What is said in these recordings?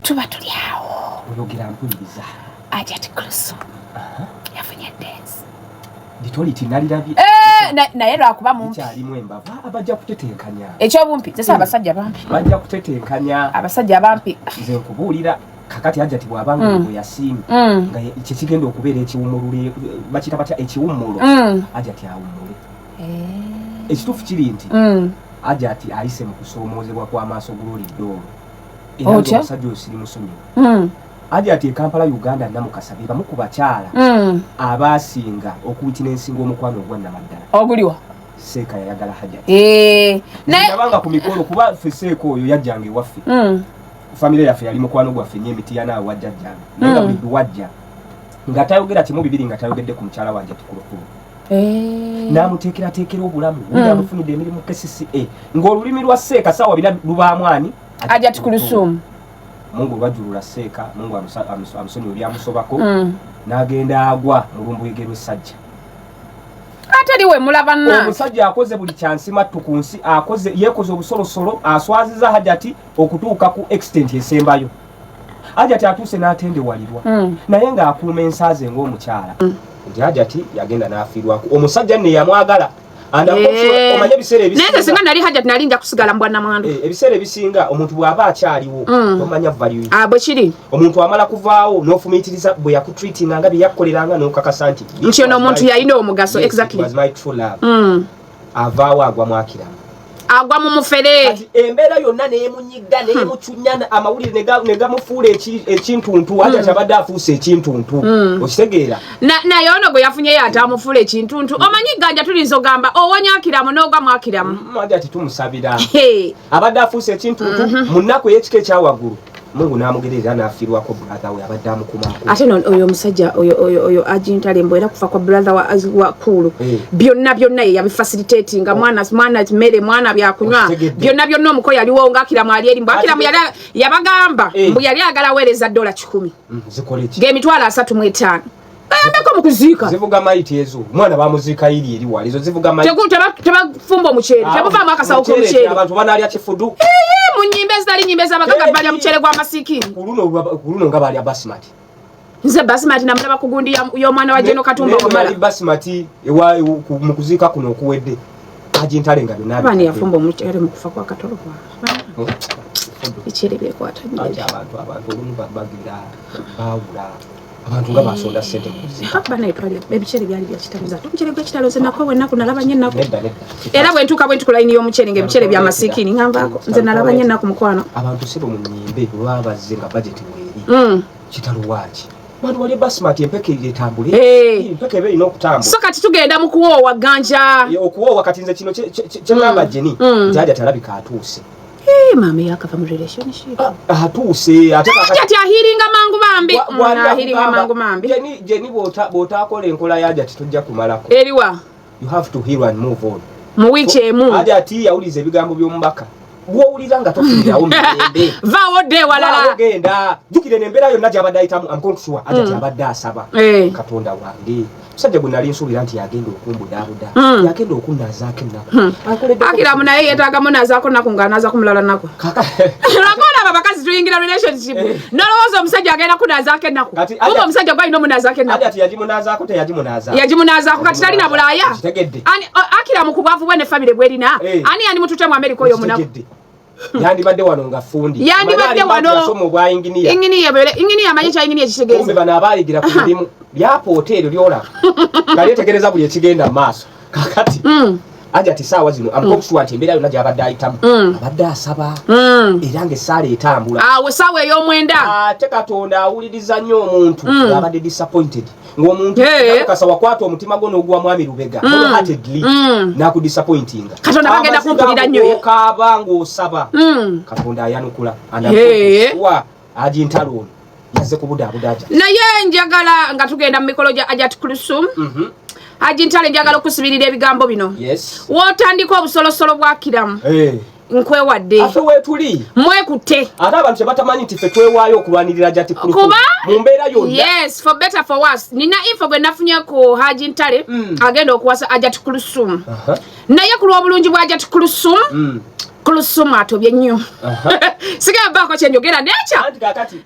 tuba tuli awo oyogera mpuliriza Hajati Kulsum yafunye dance litoliti nalirabye naye lwakuba mumpi kyalimu embava abajja kutetenkanya ekyobumpi sasa abasajja bampi bajja kutetenkanya abasajja bampi nze nkubuulira kakati Hajati bw'abanga bwe yasiimye nga kye kigenda okubeera ekiwummulule bakita batya ekiwummulo Hajati awummule ekituufu kiri nti Hajati ayise mu kusoomoozebwa kw'amaaso g'oliddoolo era omusajja osiri musonyiwa Hajati Kampala Uganda Namukasa be bamu ku bakyala abaasinga okuwitina ensingo omukwano ogwa Namaddala oguliwa Seeka yayagala Hajati naye abanga ku mikolo kuba ffe Seeka oyo yajjanga ewaffe famire yaffe yali mukwano gwaffe nnyo emiti naawe wajjajjange naye nga buli wajja nga tayogera kimu bibiri nga tayogedde ku mukyala wa Hajati Kulukulu n'amuteekerateekera obulamu amufunidde emirimu KCCA ng'olulimi lwa Seeka saawa bina lubaamu ani Hajati Kulsum Mungu lwajulula Seeka Mungu amusonyi oli amusobako n'agenda agwa mu lumbuyege lw'essajja atali we mulaba nna omusajja akoze buli kyansimattu ku nsi yeekoze obusolosolo aswaziza Hajati okutuuka ku extent esembayo Hajati atuuse n'atendewalirwa naye ng'akuuma ensaaze ng'omukyala nti Hajati yagenda n'afiirwako omusajja nne yamwagala omanye ebiseera ebisinga naye singa nali Hajati nali nja kusigala mu bwannamwandu ebiseera ebisinga omuntu bw'aba akyaliwo tomanya value bwe kiri omuntu amala kuvaawo n'ofumiitiriza bwe yakutreatinga nga bye yakkoleranga n'okakasa nti ono omuntu yalina omugaso exactly was my true love avaawo agwa mwakiramu agwa mu mufere kati embeera yonna neemunyigga neemucunya amawulire ne gamufuula ekintuntu Hajati abadde afuuse ekintuntu okitegeera naye ono gwe yafunyeyo ate amufuula ekintuntu omanyi ganja tulinza ogamba owonya Akiramu n'ogwa mu Akiramu Hajati tumusabira abadde afuuse ekintuntu mu nnaku ey'ekika ekyawaggulu Mungu n'amugerera n'afiirwako brother we abadde amukumako ate oyo omusajja oyo Agintale mbwera kufa kwa brother wa Kulu byonna ye yabifacilitatinga mwana mmere mwana byakunywa byonna omuko yaliwo nga Akiramu ali eri Akiramu yabagamba mbu yali agala weereza $100 ng'emitwalo 35 ayambeko mu kuziika zivuga maiti ezo mwana bamuziika iri wali zo zivuga maiti tebafumba omuceere tebavaamu akasawo k'omuceere abantu banaalya kifudu mu nyimbe ezitali nyimbe ez'abagagga balya muceere gw'amasiikini kuluno nga balya basmati nze basmati namulaba ku gundi y'omwana wa Jeno Katumba omala basmati mu kuziika kuno okuwedde Agintale nga bani yafumba omuceere mu kufa kwa Katolo kwa ekyere byekwata abantu olumu bagira bawula abantu nga basonda ssente kuziika bana etwali ebiceere byali bya kitalo omuceere gw'ekitalo nze nako wennaku nalaba nnyo ennaku era bwe ntuuka bwe ntukula layini y'omuceere ng'ebiceere by'amasiikini nganvaako nze nalaba nnyo ennaku mukwano abantu sibo mu nnyimbe olwabazze nga bajeti weeri kitalo waaki bantu wali basmati empeke etambule empeke ebe erina okutambula so kati tugenda mu kuwoowa ganja okuwoowa kati nze kino kyengamba Jeni nti Hajati alabika atuuse mama yakava mu relationship atuuse ate Hajati ahiringa mangu mambi Jeni bw'otaakola enkola ya Hajati tojja kumalako eriwa you have to heal and move on mu wiiki emu Hajati yawuliza ebigambo by'omubaka bw'owulira nga tofunirawo mirembe vaawo dde walala genda jjukire n'embeera yonna gy'abadde ayitamu amukonkusuwa Hajati abadde asaba Katonda wange musajja gwe nali nsuubira nti yagenda okumbudaabuda yagenda okunaazaako ennaku Akiramu naye yeetaagamu naazaako nnaku ng'anaaza ku mulala nnaku lwakola abo abakazi tuyingira relationship nolowooza omusajja agenda kunaazaako ennaku kuba omusajja gwalina omunaazaako ennaku Hajati yagimunaazaako yagimunaazaako kati talina bulaaya Akiramu ku bwavu bwe ne famire bwerina ani yandimutute mu Amerika oyo munaku yandibadde wano nga fundi yandibadde wano yasoma obwa inginiya amanyi kya inginiya ekitegeeza kumbe bano abaayigira ku mirimu byapa eri lyolaba nga lyetegereza buli ekigenda mu maaso kakati Hajati saawa zino amukonkusuwa nti embeera yonna gy'abadde ayitamu abadde asaba era ng'essaala etambula awo essaawa ey'omwenda ate Katonda awuliriza nnyo omuntu ng'abadde disappointed ng'omuntu kasa wakwata omutima gwo n'ogwa mwami lubega wholeheartedly n'akudisappointinga Katonda bagenda kumpulira nnyo okaaba ng'osaba Katonda ayanukula anakuwa Agintale ono yazze kubudaabuda naye njagala nga tugenda mu mikolo gya Hajati Kulsum Agintale njagala okusibirira ebigambo bino w'otandika obusolosolo bwa Akiramu nkwewadde ate weetuli mwekutte ate abantu kyebatamanyi nti ffe twewaayo okulwanirira Hajati Kulsum mu mbeera yonna yes for better for worse nina info gwe nafunye ku Agintale agenda okuwasa Hajati Kulsum naye ku lw'obulungi bwa Hajati Kulsum Kulusuma atobye nnyo. Sigamba ko kyenjogera necha.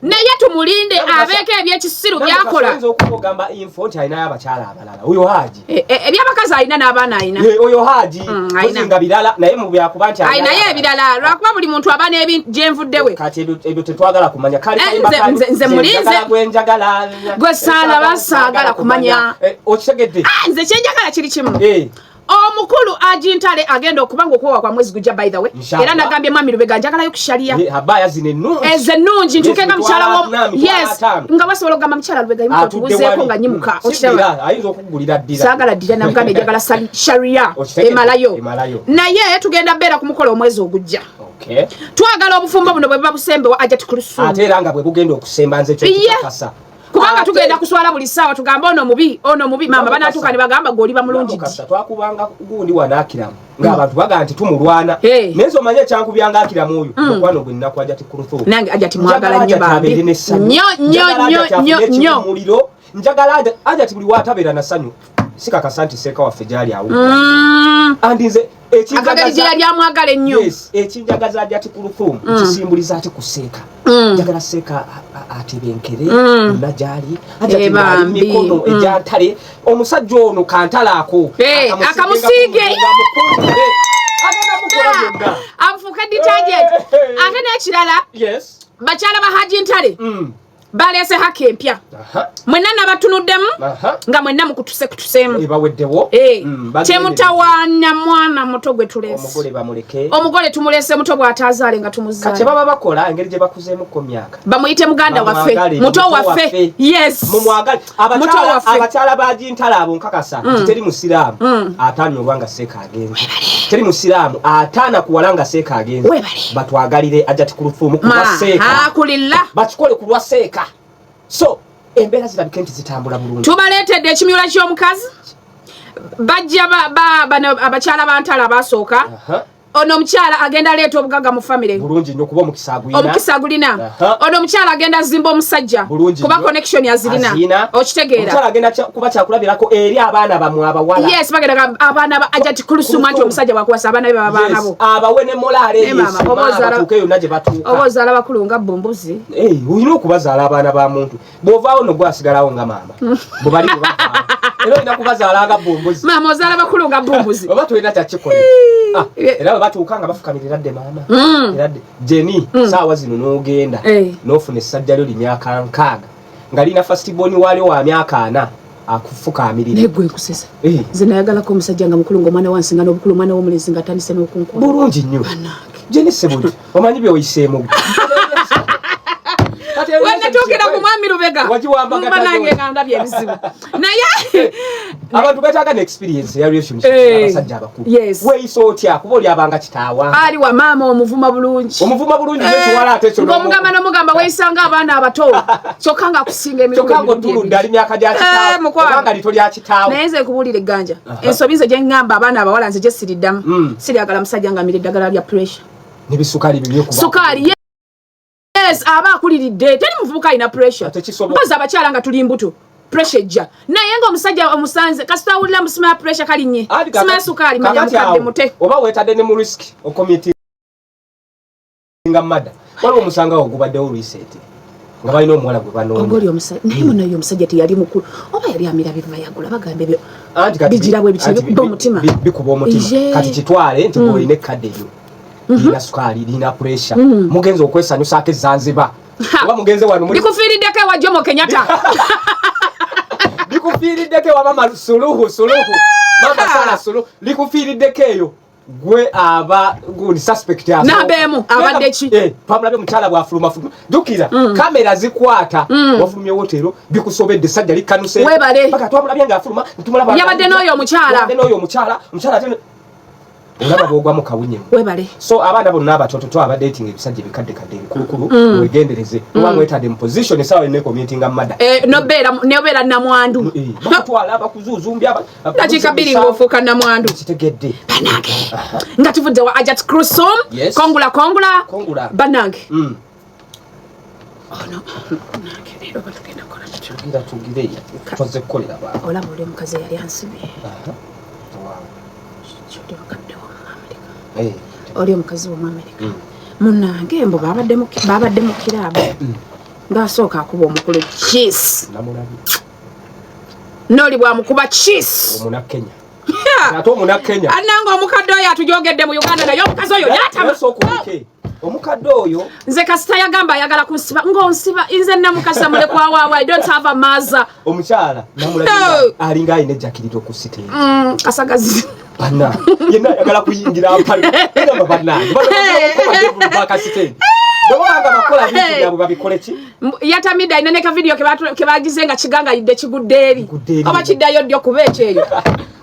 Naye tumulinde abeke ebyekisiru byakola. Nzo okugamba info nti ayina abakyala abalala. Oyo Haji. Ebyabakazi ayina n'abaana ayina. Oyo Haji. Kuzinga bilala naye mu byakuba nti ayina ye ebirala. Lwakuba buli muntu abana ebyenvuddewe. Kati ebyo tetwagala kumanya. Kale nze mulinze. Gwenjagala. Gwe saala basaagala kumanya. Okitegedde. Nze kyenjagala kiri kimu. Omukulu Ajintale agenda okubanga okwowa kwa mwezi gujja by the way. Era nagambye mwami Lubega njagala yo kushalia. Habaya zine nungi. Eze nungi ntukenga mchala wo. Yes. Nga wasobola okugamba mchala Lubega yimuka tubuzeeko nga nyimuka. Okitera ayinza okugulira ddira. Saagala ddira namugambye njagala sharia. Emalayo. Naye tugenda beera kumukola omwezi ogujja. Okay. Twagala obufumbo buno bwe babusembe wa Ajat Kulusuma. Ate era nga bwe bugenda okusemba nze kyo kikakasa. Kubanga tugenda kuswala buli sawa tugamba ono mubi mama banatuka ne bagamba goli bamulungi kasa twakubanga gundi wanakiramu ng'abantu baga nti tumulwana nezo manye changu byanga akiramu oyo okwano gwe nnaku Ajat Kulusuma nange Ajat mwagala nnyo bambi nyo muliro njagala Ajat buli watabera na sanyu sika kasanti seka waffe jali awo andinze ekinjagaza yali amwagala ennyo yes ekinjagaza Ajat Kulusuma kisimbuliza ati kuseka njagala seka atebenkere najali Ajat mikono ejantale omusajja ono kantalaako akamusige amfuka detergent ate n'ekirala yes bakyala ba Hajintale balese haki empya mwenna nabatunuddemu nga mwenna mukutuseemu ebaweddewo kyemutawaana mwana muto gwe tulese omugole bamuleke omugole tumulese muto bw'atazaale nga tumuzaale kati baba bakola engeri gye bakuzeemuko myaka bamuyite muganda waffe muto waffe yes mumwagale abakyala ba Ajintale abo nkakasa nti teri musiraamu ataanya olwanga seeka agenze teri musiraamu ataana kuwala nga seeka agenze batwagalire Ajat Kulusuma kubaseeka bakikole ku lwa seeka so embeera zirabika nti zitambula bulungi tubaleetedde ekimyula ky'omukazi bajja abakyala bantala abasooka ono omukyala agenda leeta obugaga mu family bulungi nnyo kuba omukisa agulina ono omukyala agenda zimba omusajja kuba connection yazirina okitegeera omukyala agenda kuba kyakulabirako eri abaana bamwe abawala yes bagenda abaana ba Ajat Kulusuma nti omusajja bwakuwasa abaana be abaana bo abawe ne molale yesu yonna gye batuuka obozaala bakulu nga bombuzi olina okubazaala abaana ba muntu bw'ovaawo no gwasigalawo nga maama bwe bali bwe bavaawo era olina kubazaala nga bombuzi maama ozaala bakulu nga bombuzi oba tulina kyakikolera era bwe batuuka nga bafukamirira dde maama era Jeni saawa zino n'ogenda n'ofuna essajja lyo limyaka 6 nga lina fastiboni waalyo wa myaka 4 akufukaamirira naye gwe nkusesa nze nayagalako omusajja nga mukulu ng'omwana wansinga n'obukulu omwana w'omulenzi nga atandise n'okunkuba bulungi nnyo Jeni Sebudi omanyi byeoyiseemu wenatuukira ku mwami Lubega mba nange nga ndabye ebizibu naye abantu betaaga ne experience ya relationship abasajja abakulu weeyisa otya kuba oli abanga kitaawa ali wa maama omuvuma bulungi nekiwala ate kyo ng'omugamba n'omugamba weeyisanga abaana abato kyokka nga akusinga emirundi kyokka ng'otuludde ali myaka gya kitaawa obanga lito lya kitaawa naye nze kubuulira egganja ensobi ze gye ngamba abaana abawala nze gye siriddamu siryagala musajja nga amira eddagala lya pressure nebisukaali bibi okuba sukaali aba akuliridde teri muvubuka alina pressure mpaza abakyala nga tuli mbuto pressure ejja naye nga omusajja omusanze kasita awulira musima ya pressure kalinnye sima ya sukaali manya mukadde mute oba weetadde ne mu risk okomiti nga mada waliwo omusangawo ogubaddewo reset nga balina omuwala gwe banoonya naye munayo omusajja teyali mukulu oba yali amira bibayagula bagamba ebyo bigira bwe biti bikuba omutima bikuba omutima kati kitwale nti bwolina ekkadde eyo lina sukaali lina pressure mugenzi okwesanyusaako ezanziba oba mugenzi wano bikufiiriddeko ewa Jomo Kenyatta bikufiiriddeko ewa mama Suluhu mama Sala Suluhu likufiiriddeko eyo gwe aba gundi suspect yaso nabeemu abadde ki pamulabe mukyala bwafuluma jukira kamera zikwata wafulumye wotero bikusobedde sajja likanuse webale paka twamulabye nga afuluma tumulaba yabadde n'oyo omukyala ate olaba bwogwa mu kawunye webale so abaana bonna abatoto twaba dating ebisajja bikaddekadde ebikulukulu wegendereze oba mwetadde mu position esawa ne community nga mada nobeera namwandu bakutwala bakuzuzumbya dakiika 2 ng'ofuuka namwandu kitegedde banange nga tuvudde wa Ajat Kulusuma kongula banange tugire twaze kukolera baba olaba oli omukazi yali ansibye oli omukazi w'Omuamerika munnange mbo babadde mu kirabo ng'asooka akuba omukulu cheese noli bwamukuba cheese omunakenya ate omunakenya ananga omukadde oyo atujogedde mu Uganda naye omukazi oyo yatama omukadde oyo nze kasita yagamba ayagala kunsiba ng'onsiba nze namukasa mulekwa waawe I don't have a mother omukyala namulaga alinga ayina ejjakirito ku siteegi kasagazi bana yenna ayagala kuyingira apali era bana baka siteegi Bwanga bakola bintu byabwe babikole ki yatamida ina neka video kebagize nga kiganga yidde kigudderi oba kiddayo ddyo kuba ekyeyo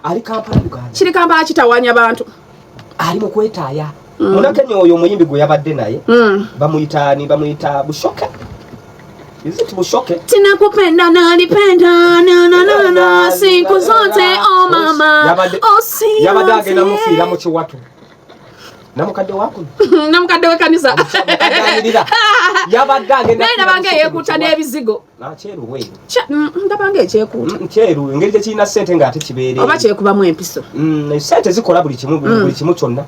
ali Kampala Uganda kiri Kampala kitawanya abantu ali mu kwetaaya munakenya oyo omuyimbi gwe yabadde naye bamuyita Bushoke is it Bushoke tinakupenda nalipenda na siku zote oh mama yabadde agenda mufiira mu kiwatu namukadde wako namukadde we kanisa yabadde agenda naye nabange yekuta n'ebizigo cheru we ndabange ekyekuta cheru engeri tekirina ssente ng'ate kibeere oba kyekubamu empiso ssente zikola buli kimu kyonna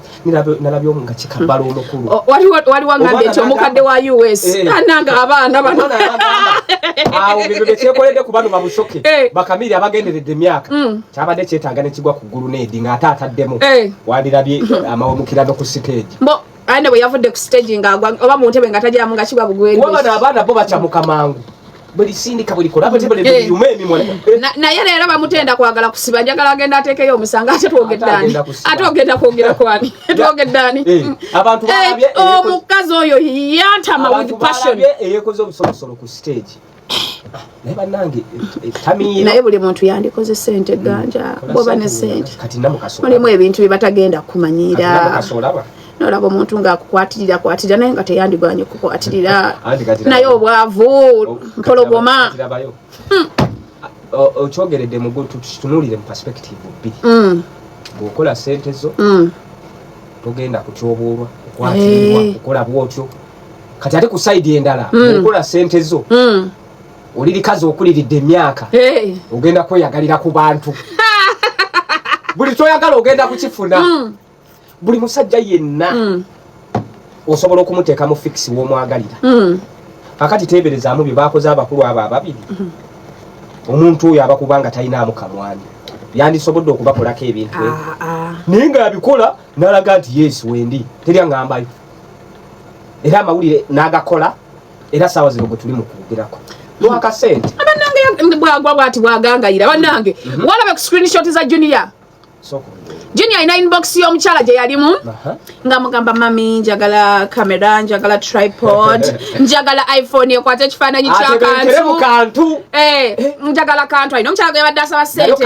nalabyo nga kikabbala omukulu waliwo ngambye nti omukadde wa US ananga abaana bano awo bebe kyekoledde ku bano babushoke bakamiri abagenderedde emyaka kyabadde kyetaaga ne kigwa ku ggulu n'edi ng'ate ataddemu wandirabye amawemukirano ku stage mbo ane bwe yavudde ku stage ng'agwa oba mu ntebe nga tajjamu nga kigwa bugwendi wabana abaana bo bakyamuka mangu buli sindika buli kola bwe tebele yume emimwe naye leero bamutenda kwagala kusiba njagala agenda ateekeyo omusanga ate twogeddaani kwogera kwani twogeddani abantu balabye omukazi oyo yantama with passion eyekoze obusolosolo ku stage naye tamira naye buli muntu yandikoze sente ganja boba ne sente kati namukasola mulimu ebintu byebatagenda kumanyira namukasola nolaba omuntu ng'akukwatirira naye nga teyandiganye kukwatirira naye obwavu mpologoma okyogeredde tutunulire mu perspective bbiri bw'okola sente zo togenda kukyobuulwa okwatiribwa okukola bwotyo kati ate ku sayidi endala bw'okola sente zo oli likazi okuliridde emyaka ogenda kweyagalira ku bantu buli kyoyagala ogenda kukifuna buli musajja yenna osobola okumuteeka mu fix w'omwagalira kakati teeberezaamu bye baakoze abakulu abo ababiri omuntu oyo abakubanga talinaamu kamwani yandisobodde okubakolako ebintu naye nga yabikola n'alaga nti yes wendi teryangambayo era amawulire n'agakola era saawa zino gwe tuli mu kuwugirako lwakasente abannange bwagwa bwati bwagangayira bannange walaba ku screenshot za Junior Junior ina inbox y'omukyala gye yalimu nga mugamba mami njagala kamera njagala tripod njagala iPhone ekwate ekifaananyi kantu njagala kantu ayina omukyala gwe yabadde asaba sente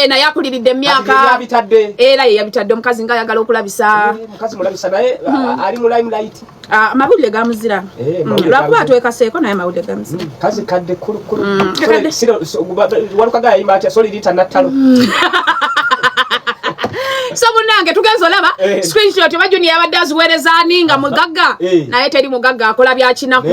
naye akuliridde emyaka era ye yabitadde omukazi nga ayagala okulabisa ali mu limelight amawulire gamuzira lwakuba atwekaseeko naye amawulire gamuzira kazi kadde kulukulu walukaga yayimba atya soli lita nattalo so munange tugenza olaba screenshot oba Junior yabadde aziweerezaani nga mugagga naye teri mugagga akola byakinaku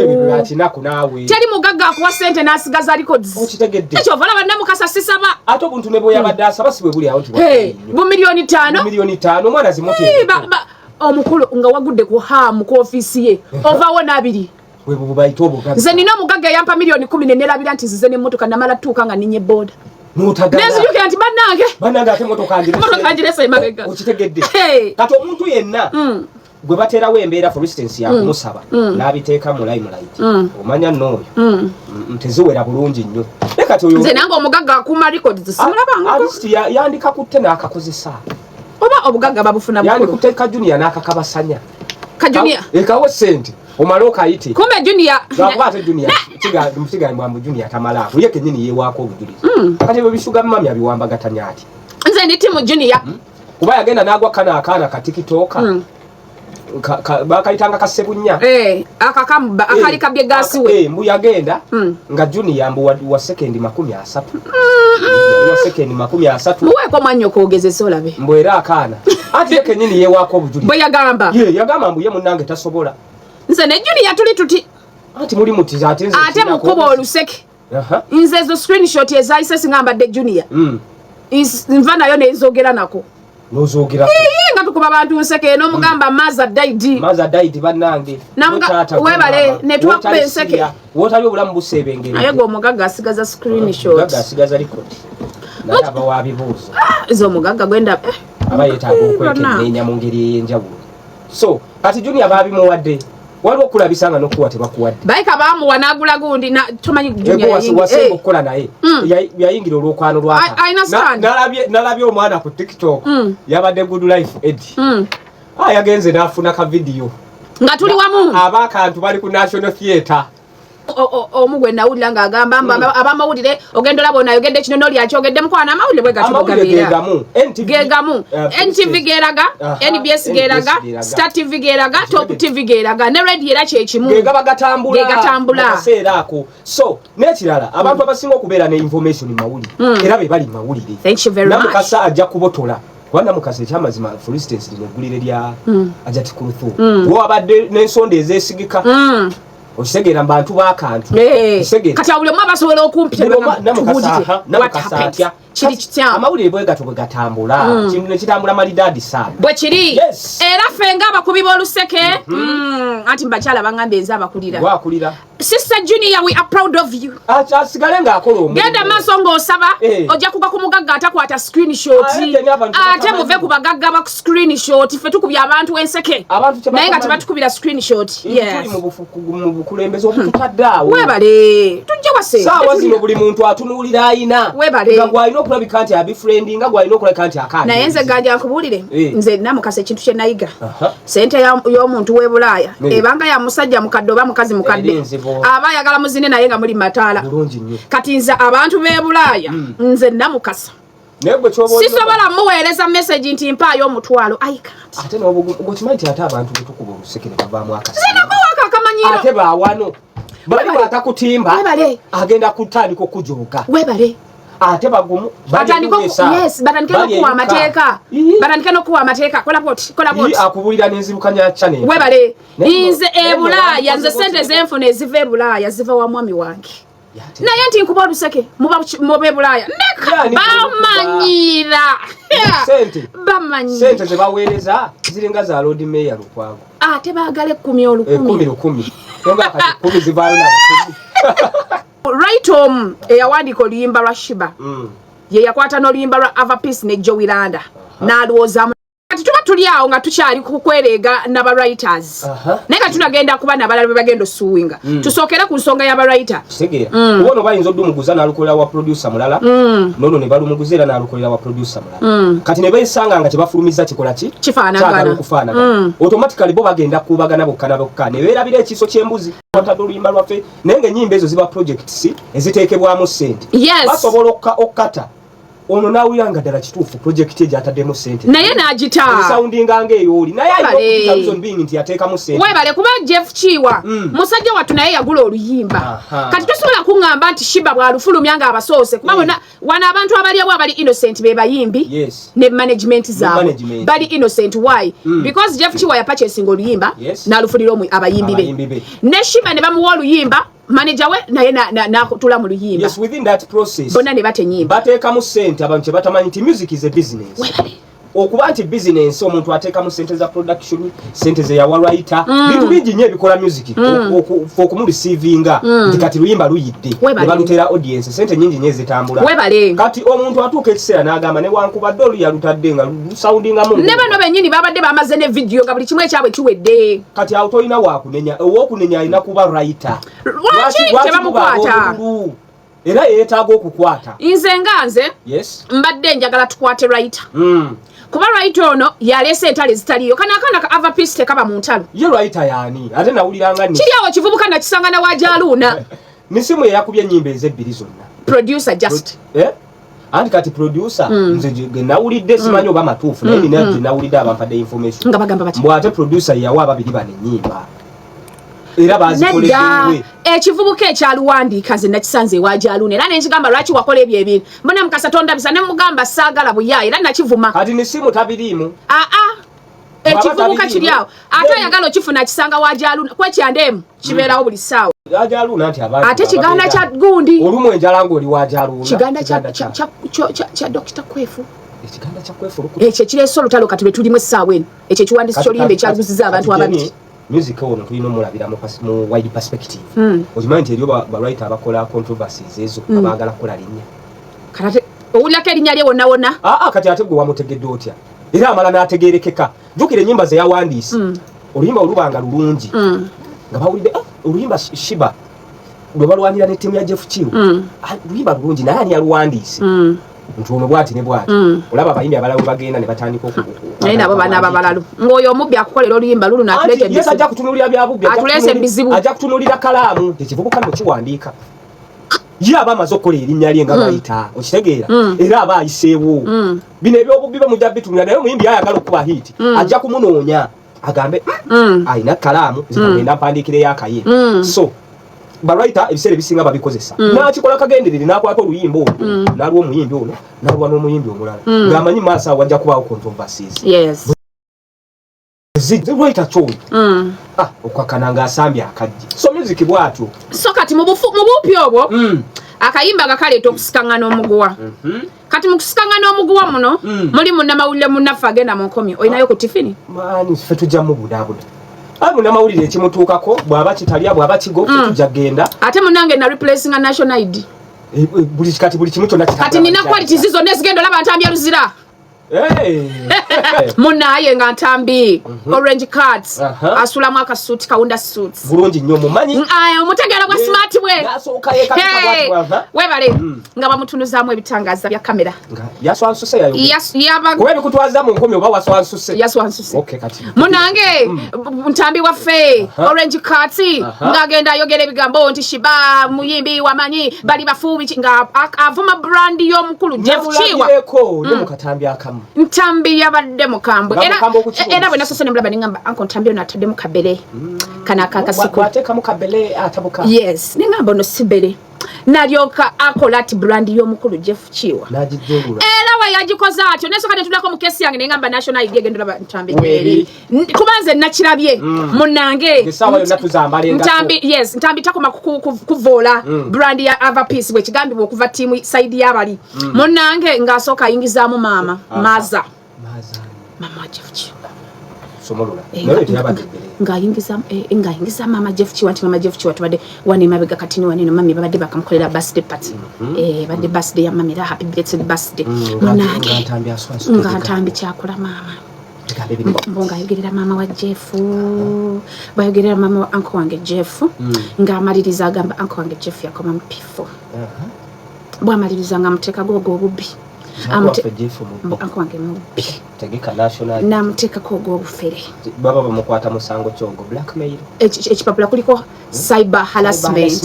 teri mugagga akuwa sente n'asigaza records ekyo olaba namukasa sisaba ate obuntu ne bwe yabadde asaba si bwe buli awo bu miliyoni 5 omwana zimuteeka omukulu nga wagudde ku hamu ku ofiisi ye ovaawo n'abiri nze nina omugagga eyampa miliyoni 10 nerabira nti zize n'emmotoka namala tuuka nga ninye boda nezijukira nti bannange ate motoka ngirese emabega okitegedde kati omuntu yenna gwe baterawo embeera for instance yakumusaba n'abiteeka mu limelight omanya n'oyo teziwera bulungi nnyo kati oyo nze nange omugagga akuuma records simulabangako yandika kutte n'akakozesa oba obugagga babufuna bukulu yandikuteeka Junior n'akakabasanya Junior ekawo sente omala okayite kumbe Junior lwakuba ate Junior mutigambo Junior tamalaako ye kennyini yeewaako obujulizi kati bwe bisuga mamya biwambagatanya ati nze ndi timu Junior kuba yagenda n'agwa akaana ka tikitooka bakayitanga kasebunya akali kabye gasi we mbu yagenda nga Junior mbu wa sekendi 30 muweeko mwanya okwogezesa olabe mbu era akaana ati ye kennyini yeewaako obujulizi bwe yagamba mbu ye munnange tasobola nze ne Junior tuli tuti ati muli muti ate mukuba oluseke nze ezo screenshot ezayise singa mbadde Junior nva nayo nenzogera nako nozogera nga tukuba bantu nseke no mugamba maza daidi bannange webale ne twakuba enseke wotali obulamu busebengere aye go omugagga asigaza screenshot omugagga asigaza record naye aba wabibuuza izo omugagga gwenda aba yeetaaga okwekenneenya mu ngeri ey'enjawulo so kati Junior baabimuwadde waliwo okulabisanga n'okuwa tebakuwadde bayika baamuwa n'agula gundi tomanyi Junior wasemba okukola naye yayingira olwokwano lwaka nalabye omwana ku TikTok yabadde good life Eddie yagenze n'afuna ka video nga tuli wamu abakantu bali ku National Theatre omugwe nawulira ng'agamba abamawulire ogenda olaba onayogedde kino n'oli akyogedde mukwana amawulire bwe gatugabira gegamu NTV geraga NBS geraga Star TV geraga Top TV geraga ne radio era kyekimu gegaba gatambula kaseera ako so n'ekirala abantu abasinga okubeera ne information mawulire era be bali mawulire namukasa ajja kubotola Wanda mukase kyamazima for instance linegulire lya ajati kuruthu wabadde n'ensonda ezesigika osegera mbantu bakantu kati abule mwa basobola okumpita namukasa kiri kitya amawulire bwe gatambula kintu ne kitambula malidadi sana bwe kiri era fenga abakubi b'oluseke anti mbakyala bangambe enza abakulira wakulira Sister Junior, we are proud of you. Genda maso ng'osaba ojja kuga ku mugagga atakwata screenshot ate muve ku bagagga ba screenshot ffe tukubya abantu enseke naye nga tebatukubira screenshot webale tujja wase saawa zino buli muntu atunuulira ayina nga gwalina okulabika nti abifrendi nga gwalina okulabika nti akandi naye nze ganja nkubuulire nze namukasa ekintu kye nayiga sente y'omuntu w'e Bulaaya ebanga ya musajja mukadde oba mukazi mukadde aba yagala muzine naye nga muri mataala kati nze abantu b'e Bulaaya nze namukasa sisobola muweereza message nti mpaayo omutwalo ate n'okimanyi nti ate abantu betukuba olusekere bavaamu akakamanyiro ate baawano bali batakutimba agenda kutandika okujooga webale ate bagumu batandike n'okuwa amateeka kola boti akubulira n'enzirukanya channel webale nze e Bulaaya nze sente zenfuna eziva e Bulaaya ziva wa mwami wange naye nti nkuba oluseke mube Bulaaya bamanyira sente zebaweereza ziringa za Lord Mayor Lukwago ate baagala 10 nga kati 10 zivaayo right eyawandiika oluyimba lwa Shiba ye yakwata n'oluyimba lwa Avapeace ne Joe n'alowoozamu kati tuba tuli awo nga tukyali kukwereega n'aba-writers naye nga tunagenda kuba n'abalala be bagenda osuwinga tusookera ku nsonga y'aba-writer kitegeera ubona bayinza oddumuguza n'alukolera wa producer mulala nono ne balumuguza era n'alukolera wa producer mulala kati ne beesanga nga tebafulumiza kikola ki kifaanagana okufaanagana automatically bo bagenda kubagana bokka na bokka ne beerabira ekiso ky'embuzi watadde oluyimba lwaffe naye ng'ennyimba ezo ziba projects eziteekebwamu ssente basobola okkata ono nawulanga ddala kituufu project ejo ataddemu ssente naye n'agita soundinga ng'eyooli naye alina okutalizon nti yateekamu ssente webale kuba Jeff Chiwa musajja wattu naye yagula oluyimba kati tosobola kuŋŋamba nti Shiba bw'alufulumya ng'abasoose kuba wano abantu abalyabwo abali innocent be bayimbi ne management zaabwe bali innocent why because Jeff Chiwa yapurchasinga oluyimba n'alufulira abayimbi be ne Shiba ne bamuwa oluyimba manager we naye n'akutula mu luyimba within that process bonna ne batenyimba bateekamu ssente abantu kye batamanyi nti music is a business okuba nti business omuntu ateekamu ssente za production ssente ze yawalwaita bintu bingi nnyo ebikola music okumulisiivinga nti kati luyimba luyidde ne balutera audience ssente nnyingi nnyo ezitambula kati omuntu atuuka ekiseera n'agamba ne wankubadde olu yalutadde nga lusoundingamu ne bano bennyini babadde bamaze ne video nga buli kimu ekyabwe kiwedde kati awo tolina waakunenya ow'okunenya alina kuba writer lwaki tebamukwata era yeetaaga okukwata nze nga nze mbadde njagala tukwate writer kuba writer ono yaleese entalo ezitaliyo kana akaana ka Avapeace tekaba mu ntalo ye writer yaani ate nawuliranga kiri awo kivubuka nakisanga na Wajaluuna nisimu eyakubye ennyimba ez'ebbiri zonna producer just anti kati producer nze nawulidde simanyi oba matuufu naye nina nawulidde abampadde information nga bagamba bati mbw ate producer yawa ababiri bano ennyimba era bazikoleddwe ekivubuka ekyaluwandiika nze nakisanze ewajaluuna era nenkigamba lwaki wakola ebyo ebintu mbona mukasa tondabisa ne mugamba saagala buyaa era nakivuma kati nisimu tabiriimu ekivubuka kiri awo ate ayagala okifuna kisanga wajaluuna kwekyandeemu kibeerawo buli ssaawa ate kigaanda kya gundi olumu enjala ng'oli wajaluuna kigaanda kya Dr. Kwefu ekiganda kya kwefurukuta ekyo kireese olutalo kati lwe tulimu essaawa eno ekyo kiwandiisi ky'oluyimba ekyaguziza abantu ababiri music ono tulina omulabira mu wide perspective okimanyi nti eriyo balwriter abakola controversies ezo abaagala kukola linnya kati owulirako erinnya lye wonna wonna kati ate gwe wamutegedde otya era amala n'ategeerekeka jjukira ennyimba ze yawandiise oluyimba olubanga lulungi nga bawulidde oluyimba shiba lwe balwanira ne ttiimu ya Jeff Chiu oluyimba lulungi naye ani yaluwandiise nti ono bwati ne bwati olaba abayimbi abalala bagenda ne batandika naye nabo banaaba balalu ng'oyo omubbi akukolera oluyimba lulu n'atuleeta ajja kutunuulira byabubbi atuleese ebizibu ajja kutunuulira kalaamu ekivubuka nno kiwandiika ye aba amaze okukola erinnya lye nga bayita okitegeera era aba ayiseewo bino ebyobubbi bamujja bitunula naye omuyimbi ayagala okuba hiiti ajja kumunoonya agambe ayina kalaamu zigenda mpandiikireyo akaye so balwriter ebiseera ebisinga babikozesa n'akikola kagenderere n'akwata oluyimba olwo n'alwa omuyimbi ono n'alwa n'omuyimbi omulala ng'amanyi maaso awo wajja kubaawo controversies zirwaita kyoli okwakana ng'asambye akajje so music bwatyo so kati mu buupi obwo akayimba akakaleeta okusikangana omuguwa kati mu kusikangana omuguwa muno muli munnamawulire munnaffe agenda mu nkomyo olinayo ku tifini maani ffe tujjamu budaabuda munnamawulire ekimutuukako bw'aba kitalya bw'aba kigo tujja genda ate munnange na replacing a national ID kati buli kimu kyonna kati nina qualities zonna ezigenda olaba ntambya luzira munaye nga ntambi orange cards asulamu akasuuti kawunda suits bulungi nnyo mumanyi omutegeera gwa smart bwe webale nga bamutunuzaamu ebitangaaza bya kamera yaswansuse kuba ebikutwaza mu nkomi oba yaswansuse munange ntambi waffe orange cards ng'agenda ayogera ebigambo nti shiba muyimbi wamanyi bali bafuubi nga avuma brandi y'omukulu Jeff Chiwa ntambi yabadde mukambwe era bwe nasose ne mulaba ningamba anko ntambi ono atadde mu kabere kana akakasiku yes ningamba ono sibere nalyoka akola ati brandi y'omukulu Jeff Chiwa era we yagikoze atyo nesoka netudako mu kesi yange ningamba national ID egenda olaba ntambi eri kubanze nakirabye munange ntambi takoma kuvoola brandi ya Avapeace bwe kigambibwa okuva tiimu side y'abali munange ng'asooka ayingizaamu maama maza mama Jeff Chiwa ng'ayingiza mama Jeff Chiwa nti mama Jeff Chiwa tubadde wane mabega katini waneno mami babadde bakamukolera birthday party badde birthday ya mami happy birthday munange nga ntambi kyakola mama mbonga ayogerera mama wa Jeff bayogerera mama wa uncle wange Jeff ng'amaliriza agamba uncle wange Jeff yakoma mupifo bw'amaliriza ng'amuteeka gogo obubbi wange mubbi n'amuteekako ogw'obufere baba bamukwata musango kyogo blackmail ekipapula kuliko cyber harassment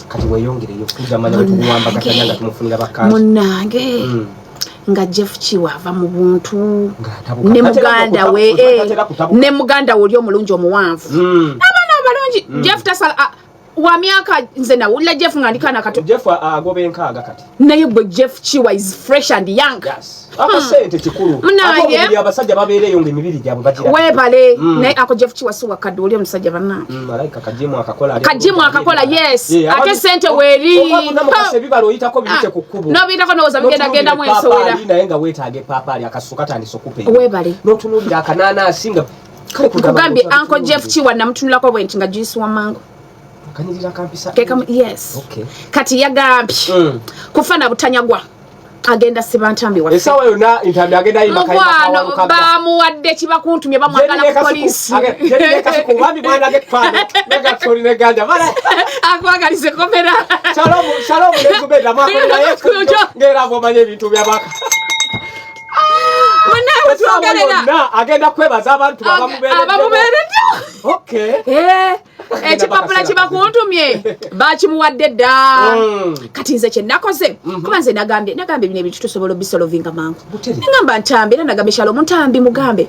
kati weeyongereyo kujamanya wetuguwamba katanya nga tumufunira bakati munnange nga Jeff Chiwa ava mu buntu ne muganda we oli omulungi omuwanvu abaana abalungi Jeff tasala wa myaka nze nawulira Jeff ng'andikana kato Jeff agobe nkaaga kati naye bwe Jeff Chiwa is fresh and young akasente kikulu ate abasajja babeereyo ng'emibiri gyabwe bagira webale naye ako Jeff Chiwa si wakadde oli omusajja bannange malayika kajimu akakola yes ate sente weeri ebibalo oyitako biyite ku kkubo n'obiyitako n'owooza bigenda mu ensowera naye nga weetaaga epaapaali akasusu katandisa okupeera webale n'otunuulira akanaanaasi nga kugambye uncle Jeff Chiwa namutunulako bwe nti nga juice wa mango kanyirira kampisa yes kati yagambye kufana butanyagwa agenda sibantambi wa esawa yona intambi agenda imba kayima kwa bamuwadde kibakuntumye bamwagala ku police jeri kasiku wambi mwana gekfano mega tori neganja bala akwagalize komera shalom nekubeda makola yesu ngera bomanye ebintu byabaka mwana tuongerera agenda kwebaza abantu abamuberedde okay ekipapula kibakuntumye bakimuwadde dda kati nze kyenakoze kuba nze nagambye bino ebintu tusobola obisolovinga mangu nagamba ntambi era nagambye shalo omuntambi mugambe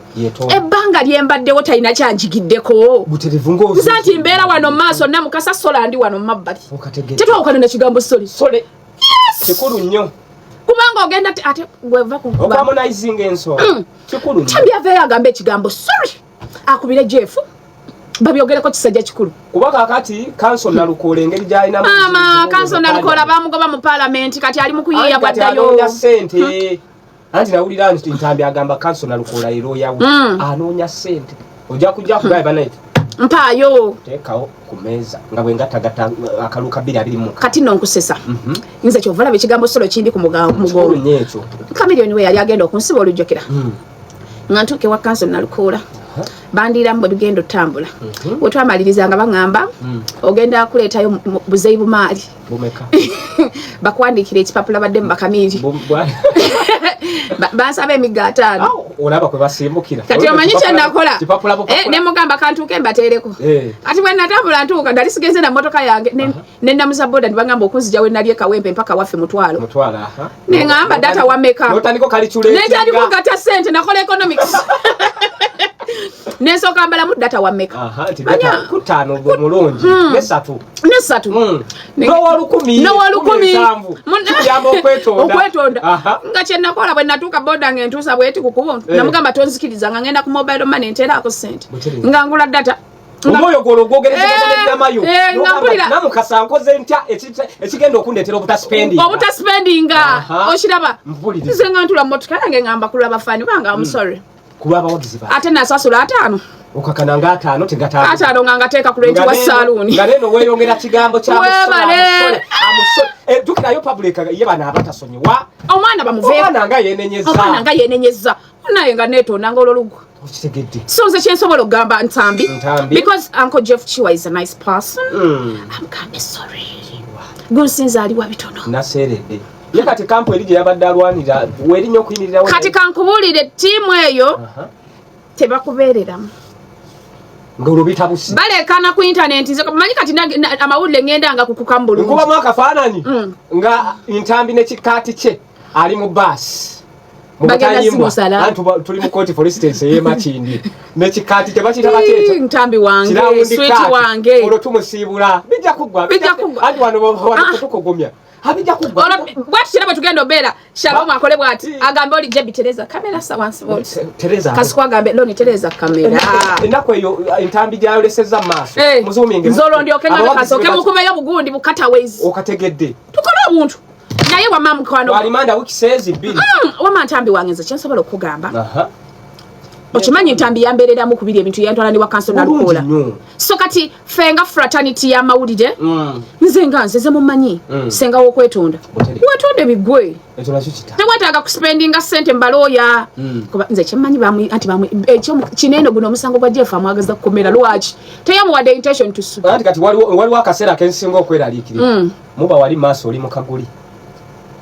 ebbanga lyembaddewo talina kyanjigiddeko nze nti mbeera wano mu maaso namukasa sola ndi wano mu mabbali tetwawukana na kigambo sole kikulu nnyo kubanga ogenda ate gweva okuharmonizing ensolo kikulu nnyo tambi aveeyo agambe ekigambo sorry akubire Jeff babyogereko kisajja kikulu kuba kakati council nalukola engeri gyalina mama council nalukola bamugoba mu parliament kati ali mu kuyiya bwaddayo sente anti nawulira nti Ntambi agamba kanso na Lukola ero yawo anoonya sente ojja kujja kugaba night mpaayo tekawo ku meza nga bwe ngatagata akaluka 221 kati nonkusesa nze kyovala bekigambo solo kindi ku mugongo nyekyo Chameleone we yali agenda okunsiba olujjokera nga ntuuke wa kanso na Lukola bandira mbo lugendo tambula wetwamaliriza nga bangamba ogenda kuleetayo buzeebu maali bumeka bakwandikira ekipapula badde mu bakamiri bansaba emiga 5 olaba kwe basimbukira kati omanyi kye nakola ne mugamba kantuuke mbateereko ati bwe natambula ntuuka ndali sigenze na motoka yange ne namuza boda nibagamba okunzija we nali ekawempe mpaka waffe mutwalo ne ngamba data wameka notandiko kalichulete netandiko kata sente nakola economics nesoka mbala mu data wameka data kutano mulungi nesatu no walukumi okwetonda nga kye nakola bwe natuuka boda ngentuusa bweti kukubo namugamba tonzikiriza nga ngenda ku mobile money nteerako sente nga ngula data omoyo golo gogereza n'amayo namukasa nkoze ntya ekigenda okundetera obutaspendinga okiraba nze nga ntula motoka yange ngamba kulaba fani banga I'm sorry kulaba wagiziba ate nasasula 5 okakananga 5 tegata 5 nga ngateeka ku rent wa saloon nga neno weyongera kigambo kya amusole tukirayo public ye bana abatasonyiwa omwana bamuveeko omwana nga yenеnyeza naye nga netonanga ololugo okitegedde so nze kyensobola okugamba Ntambi because Uncle Jeff Chiwa is a nice person I'm kind of sorry gunsinza ali wa bitono naseredde yakati kampo erije yabadde alwanira werinyo okuyimirira kati kankubulire tiimu eyo tebakubeereramu ngolubitabusi balekana ku internet nze manyi kati amawulire ngenda nga kukukambulu kuba mwaka faananyi nga Ntambi ne kikati kye ali mu bus antu tuli mu court for instance Makindi ne kikati tebakita batete Ntambi wange sweet wange olo tumusiibula bijja kugwa andi wano tukugumya habija kugwa bwati kiraba tugenda obera Shalom akole bwati agambe oli Jebi Tereza kamera sawansi bwati Tereza kasukwa agambe loni Tereza kamera endako eyo Ntambi gyaleseza maaso muzumingi nzolo ndyoke nga kasoke mukumeyo bugundi bukata ways okategedde tukola obuntu naye wa mamu kwano walimanda wiki sezi 2 wa Ntambi wangenze kyensobola okugamba okimanyi Ntambi yamberera mu kubiri ebintu yantwala ni wa kanso na Lukola so kati fenga fraternity ya mawulide nze nga nze mumanyi senga wokwetonda watonde bigwe tewataaga kuspendinga sente mbaloya kuba nze kimanyi bamu anti bamu ekyo kineno guno omusango gwa Jeff amwagaza kukomera lwaki teyamuwadde intention to sue anti kati waliwo akaseera kensinga okweraliikirira muba wali maaso oli mukaguli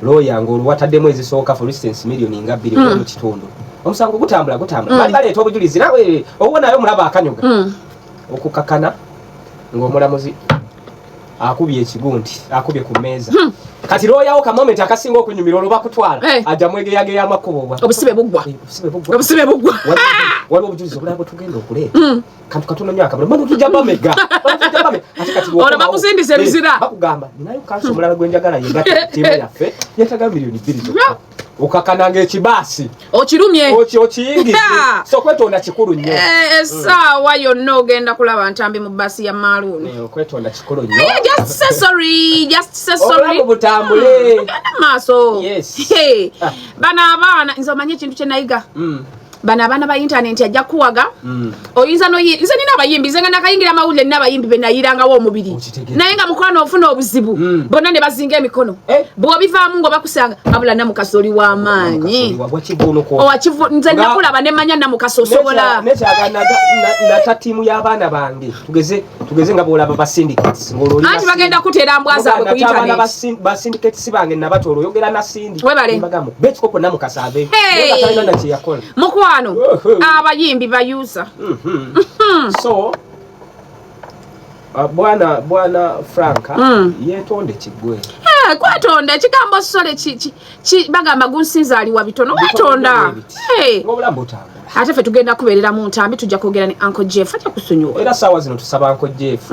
lawyer ng'oluwataddemu ezisooka for instance million nga 2 mu kitundu omusango gutambula bali baleeta obujulizi nawe obonayo mulaba akanyoga okukakana ng'omulamuzi akubye ekigundi akubye ku meeza kati lawyer ka moment akasinga okunyumira oluba kutwala ajja mwegeyageya amakubo obusibe buggwa waliwo obujulizi obulabo tugenda okuleeta kantu katono nnyo akabula mbona tujja bamega kati ono bakusindiza ebizira bakugamba nayo kanso omulala gwenjagala yenga tiimu yaffe yetaga million 2 zokka okakananga ekibaasi okirumye okiyingize so kwetonda kikulu nnyo essaawa yonna ogenda kulaba Ntambi mu basi ya maluuni okwetonda kikulu nnyo just say sorry obulamu butambule maaso bano abaana nze omanyi ekintu kye nayiga bana abaana ba internet ajja kuwaga oyinza nze nina abayimbi nze nga nakayingira amawulire nina abayimbi be nayirangawo omubiri naye nga mukwano ofuna obuzibu bonna ne bazinga emikono bw'obivaamu ng'obakusanga abula Namukasa oli w'amaanyi nze nakulaba ne manya Namukasa osobola nata tiimu y'abaana bange tugeze nga bw'olaba ba syndicates anti bagenda kuteera mbwa zaabwe ku internet ba syndicates bange nabatola oyogera na Sindi webale bekikopo Namukasa abe natalina na kye yakola mukwano abayimbi bayuza so bwana Franka yetonde kigwe kwatonda ekigambo sole bagamba gunsinza ali wa bitono wetonda ng'obulamu butambula ate ffe tugenda kubeerera mu Ntambi tujja kwogera ne Uncle Jeff ajja kusonyiwa era saawa zino tusaba Uncle Jeff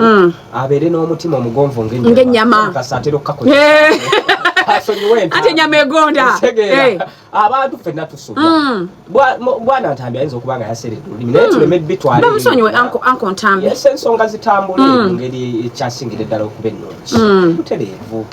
abeere n'omutima omugonvu ng'ennyama kasatero kakola ate nyama egonda abantu ffenna tusuubya bwana Ntambi ayinza okuba nga yaseredde olulimi naye tuleme bitwale bamusonyiwe Uncle Ntambi ensonga zitambule mu ngeri ekyasingire ddala okuba ennungi butereevu